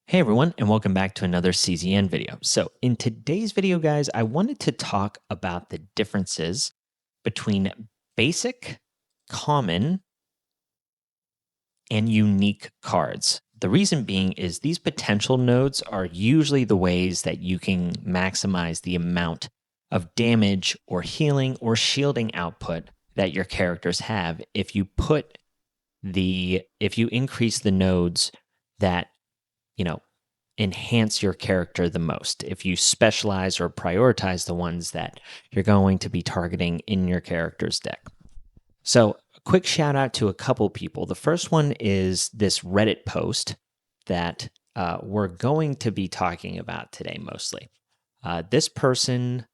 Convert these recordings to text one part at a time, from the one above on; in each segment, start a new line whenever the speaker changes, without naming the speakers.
Hey everyone, and welcome back to another CZN video. So in today's video, guys, I wanted to talk about the differences between basic, common, and unique cards. The reason being is these potential nodes are usually the ways that you can maximize the amount of damage or healing or shielding output that your characters have if you increase the nodes that enhance your character the most, if you specialize or prioritize the ones that you're going to be targeting in your character's deck. So a quick shout out to a couple people. The first one is this Reddit post that we're going to be talking about today mostly. This person,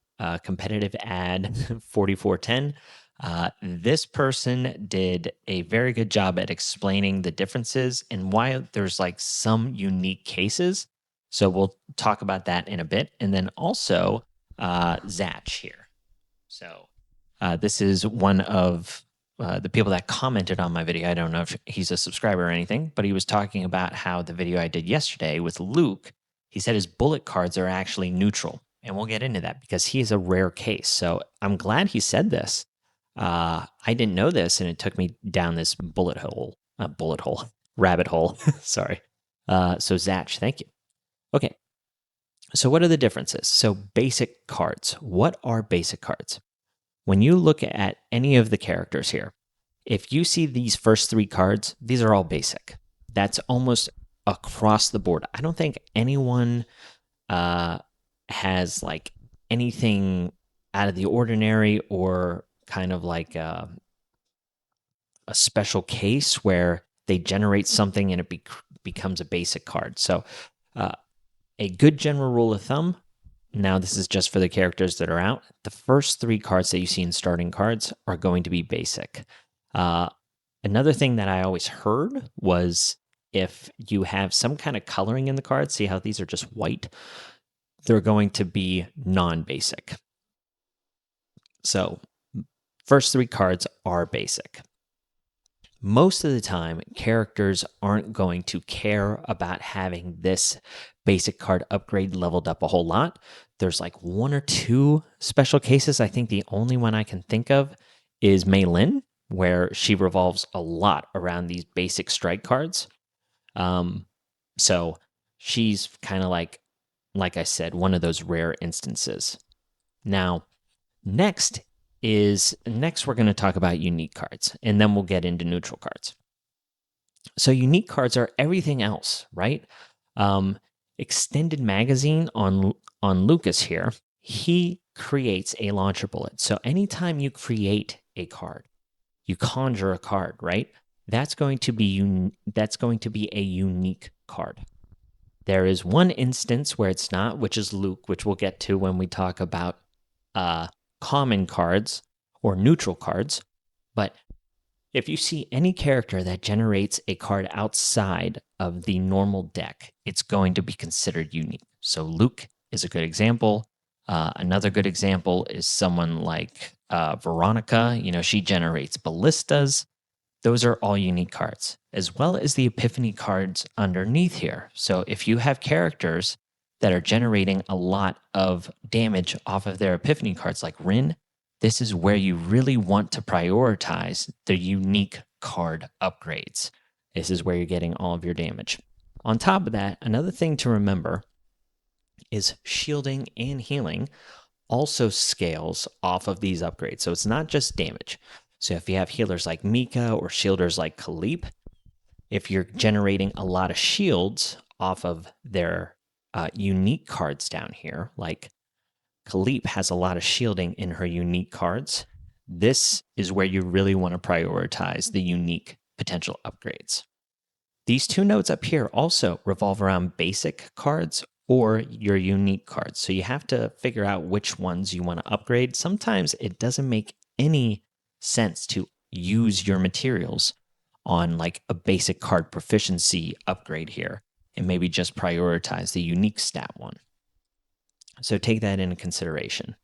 competitive ad 4410, this person did a very good job at explaining the differences and why there's like some unique cases. So we'll talk about that in a bit. And then also Zach here. So this is one of the people that commented on my video. I don't know if he's a subscriber or anything, but he was talking about how the video I did yesterday with Luke, he said his bullet cards are actually neutral. And we'll get into that because he is a rare case. So I'm glad he said this. I didn't know this, and it took me down this rabbit hole. Sorry. So Zach, thank you. Okay. So what are the differences? So basic cards. What are basic cards? When you look at any of the characters here, if you see these first three cards, these are all basic. That's almost across the board. I don't think anyone has like anything out of the ordinary or kind of like a special case where they generate something and it becomes a basic card. So a good general rule of thumb, now this is just for the characters that are out, the first three cards that you see in starting cards are going to be basic. Another thing that I always heard was if you have some kind of coloring in the cards, see how these are just white, they're going to be non-basic. So first three cards are basic. Most of the time, characters aren't going to care about having this basic card upgrade leveled up a whole lot. There's like one or two special cases. I think the only one I can think of is Mei Lin, where she revolves a lot around these basic strike cards. So she's kind of like I said, one of those rare instances. Now, next we're going to talk about unique cards, and then we'll get into neutral cards. So unique cards are everything else, right? Extended magazine on Lucas here, he creates a launcher bullet. So anytime you create a card, you conjure a card, right? That's going to be a unique card. There is one instance where it's not, which is Luke, which we'll get to when we talk about common cards or neutral cards. But if you see any character that generates a card outside of the normal deck, it's going to be considered unique. So Luke is a good example. Another good example is someone like Veronica. She generates ballistas. Those are all unique cards, as well as the Epiphany cards underneath here. So if you have characters that are generating a lot of damage off of their Epiphany cards like Rin, this is where you really want to prioritize the unique card upgrades. This is where you're getting all of your damage. On top of that, another thing to remember is shielding and healing also scales off of these upgrades. So it's not just damage. So if you have healers like Mika or shielders like Khalip, if you're generating a lot of shields off of their unique cards down here, like Khalip has a lot of shielding in her unique cards, this is where you really want to prioritize the unique potential upgrades. These two nodes up here also revolve around basic cards or your unique cards. So you have to figure out which ones you want to upgrade. Sometimes it doesn't make any sense to use your materials on like a basic card proficiency upgrade here and maybe just prioritize the unique stat one. So take that into consideration.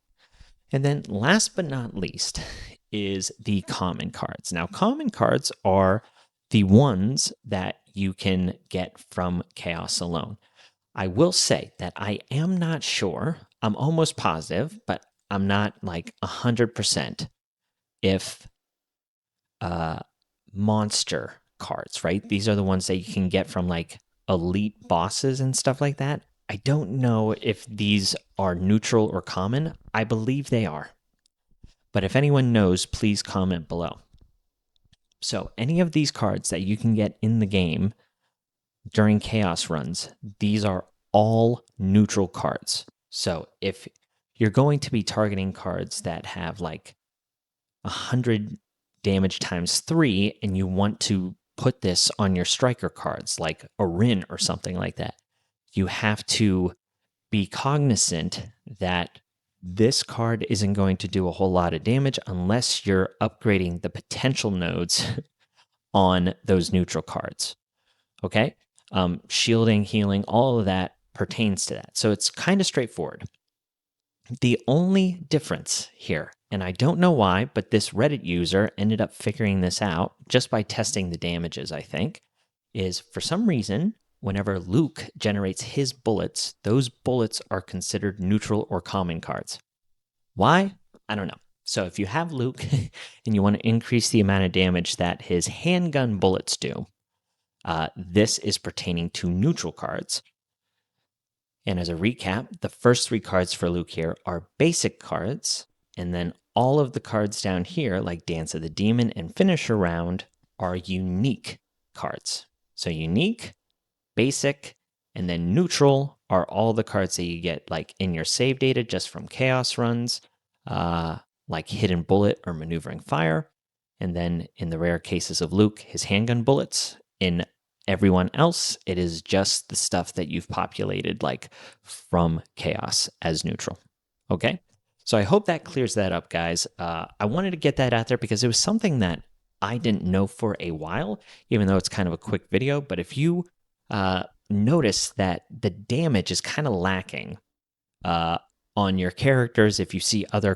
And then last but not least is the common cards. Now, common cards are the ones that you can get from Chaos alone. I will say that I am not sure. I'm almost positive, but I'm not like 100% if uh, monster cards, right? These are the ones that you can get from like elite bosses and stuff like that. I don't know if these are neutral or common. I believe they are. But if anyone knows, please comment below. So, any of these cards that you can get in the game during chaos runs, these are all neutral cards. So, if you're going to be targeting cards that have like 100 damage times 3 and you want to put this on your striker cards like a Rin or something like that, you have to be cognizant that this card isn't going to do a whole lot of damage unless you're upgrading the potential nodes on those neutral cards. Okay? Shielding, healing, all of that pertains to that. So it's kind of straightforward. The only difference here, and I don't know why, but this Reddit user ended up figuring this out just by testing the damages, I think, is for some reason, whenever Luke generates his bullets, those bullets are considered neutral or common cards. Why? I don't know. So if you have Luke and you want to increase the amount of damage that his handgun bullets do, this is pertaining to neutral cards. And as a recap, the first 3 cards for Luke here are basic cards, and then all of the cards down here, like Dance of the Demon and Finisher Round, are unique cards. So unique, basic, and then neutral are all the cards that you get like in your save data just from chaos runs, like Hidden Bullet or Maneuvering Fire. And then in the rare cases of Luke, his handgun bullets. In everyone else, it is just the stuff that you've populated like from chaos as neutral. Okay? So I hope that clears that up, guys. I wanted to get that out there because it was something that I didn't know for a while, even though it's kind of a quick video. But if you notice that the damage is kind of lacking on your characters, if you see other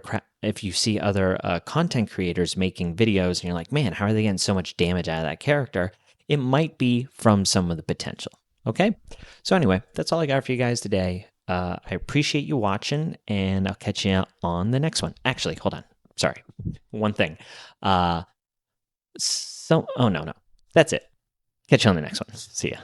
content creators making videos and you're like, man, how are they getting so much damage out of that character? It might be from some of the potential. Okay. So anyway, that's all I got for you guys today. I appreciate you watching, and I'll catch you on the next one. Actually, hold on. Sorry. One thing. Oh no. That's it. Catch you on the next one. See ya.